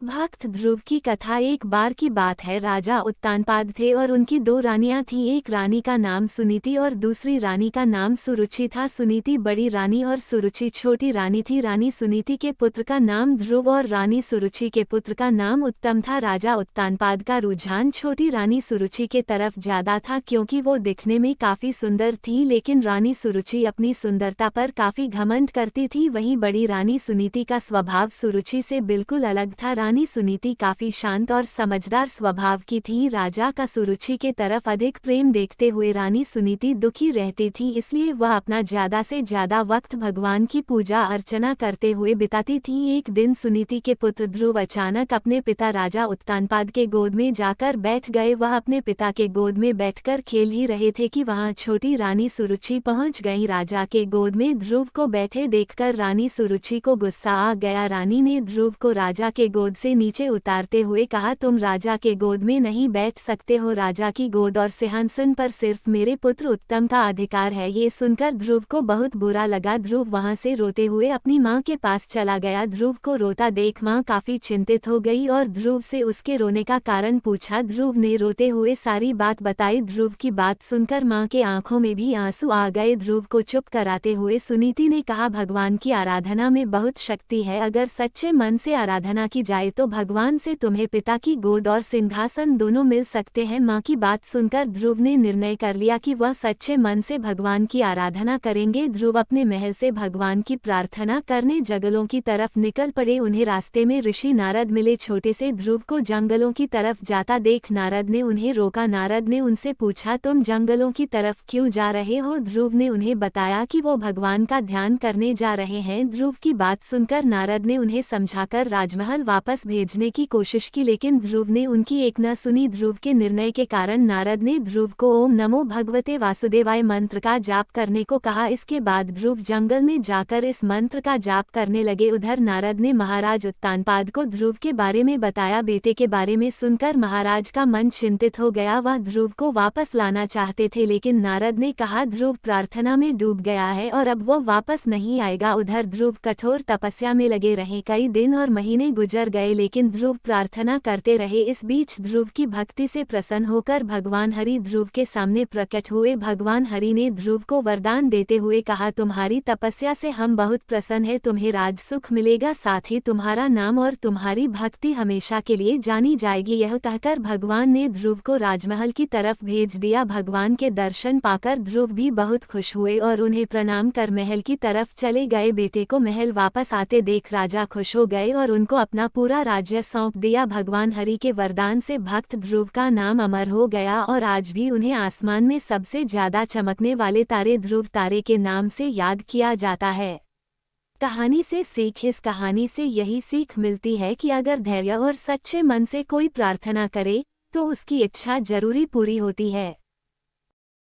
भक्त ध्रुव की कथा। एक बार की बात है, राजा उत्तानपाद थे और उनकी दो रानियां थीं। एक रानी का नाम सुनीति और दूसरी रानी का नाम सुरुचि था। सुनीति बड़ी रानी और सुरुचि छोटी रानी थी। रानी सुनीति के पुत्र का नाम ध्रुव और रानी सुरुचि के पुत्र का नाम उत्तम था। राजा उत्तानपाद का रुझान छोटी रानी सुरुचि के तरफ ज्यादा था, क्योंकि वो दिखने में काफी सुंदर थी, लेकिन रानी सुरुचि अपनी सुंदरता पर काफी घमंड करती थी। वहीं बड़ी रानी सुनीति का स्वभाव सुरुचि से बिल्कुल अलग था। रानी सुनीति काफी शांत और समझदार स्वभाव की थी। राजा का सुरुचि के तरफ अधिक प्रेम देखते हुए रानी सुनीति दुखी रहती थी, इसलिए वह अपना ज्यादा से ज्यादा वक्त भगवान की पूजा अर्चना करते हुए बिताती थी। एक दिन सुनीति के पुत्र ध्रुव अचानक अपने पिता राजा उत्तानपाद के गोद में जाकर बैठ गए। वह अपने पिता के गोद में बैठकर खेल ही रहे थे कि वहां छोटी रानी सुरुचि पहुंच गई। राजा के गोद में ध्रुव को बैठे देखकर रानी सुरुचि को गुस्सा आ गया। रानी ने ध्रुव को राजा के गोद से नीचे उतारते हुए कहा, तुम राजा के गोद में नहीं बैठ सकते हो। राजा की गोद और सिंहासन पर सिर्फ मेरे पुत्र उत्तम का अधिकार है। ये सुनकर ध्रुव को बहुत बुरा लगा। ध्रुव वहां से रोते हुए अपनी मां के पास चला गया। ध्रुव को रोता देख मां काफी चिंतित हो गई और ध्रुव से उसके रोने का कारण पूछा। ध्रुव ने रोते हुए सारी बात बताई। ध्रुव की बात सुनकर मां के आंखों में भी आंसू आ गए। ध्रुव को चुप कराते हुए सुनीति ने कहा, भगवान की आराधना में बहुत शक्ति है। अगर सच्चे मन से आराधना की जाए तो भगवान से तुम्हें पिता की गोद और सिंहासन दोनों मिल सकते हैं। मां की बात सुनकर ध्रुव ने निर्णय कर लिया कि वह सच्चे मन से भगवान की आराधना करेंगे। ध्रुव अपने महल से भगवान की प्रार्थना करने जंगलों की तरफ निकल पड़े। उन्हें रास्ते में ऋषि नारद मिले। छोटे से ध्रुव को जंगलों की तरफ जाता देख नारद ने उन्हें रोका। नारद ने उनसे पूछा, तुम जंगलों की तरफ क्यों जा रहे हो? ध्रुव ने उन्हें बताया कि वो भगवान का ध्यान करने जा रहे हैं। ध्रुव की बात सुनकर नारद ने उन्हें समझाकर राजमहल वापस भेजने की कोशिश की, लेकिन ध्रुव ने उनकी एक न सुनी। ध्रुव के निर्णय के कारण नारद ने ध्रुव को ओम नमो भगवते वासुदेवाय मंत्र का जाप करने को कहा। इसके बाद ध्रुव जंगल में जाकर इस मंत्र का जाप करने लगे। उधर नारद ने महाराज उत्तानपाद को ध्रुव के बारे में बताया। बेटे के बारे में सुनकर महाराज का मन चिंतित हो गया। वह ध्रुव को वापस लाना चाहते थे, लेकिन नारद ने कहा, ध्रुव प्रार्थना में डूब गया है और अब वो वापस नहीं आएगा। उधर ध्रुव कठोर तपस्या में लगे रहे। कई दिन और महीने गुजर गए, लेकिन ध्रुव प्रार्थना करते रहे। इस बीच ध्रुव की भक्ति से प्रसन्न होकर भगवान हरि ध्रुव के सामने प्रकट हुए। भगवान हरि ने ध्रुव को वरदान देते हुए कहा, तुम्हारी तपस्या से हम बहुत प्रसन्न हैं। तुम्हें राज सुख मिलेगा, साथ ही तुम्हारा नाम और तुम्हारी भक्ति हमेशा के लिए जानी जाएगी। यह कहकर भगवान ने ध्रुव को राजमहल की तरफ भेज दिया। भगवान के दर्शन पाकर ध्रुव भी बहुत खुश हुए और उन्हें प्रणाम कर महल की तरफ चले गए। बेटे को महल वापस आते देख राजा खुश हो गए और उनको अपना पूरा राज्य सौंप दिया। भगवान हरि के वरदान से भक्त ध्रुव का नाम अमर हो गया और आज भी उन्हें आसमान में सबसे ज्यादा चमकने वाले तारे ध्रुव तारे के नाम से याद किया जाता है। कहानी से सीख। इस कहानी से यही सीख मिलती है कि अगर धैर्य और सच्चे मन से कोई प्रार्थना करे तो उसकी इच्छा जरूरी पूरी होती है।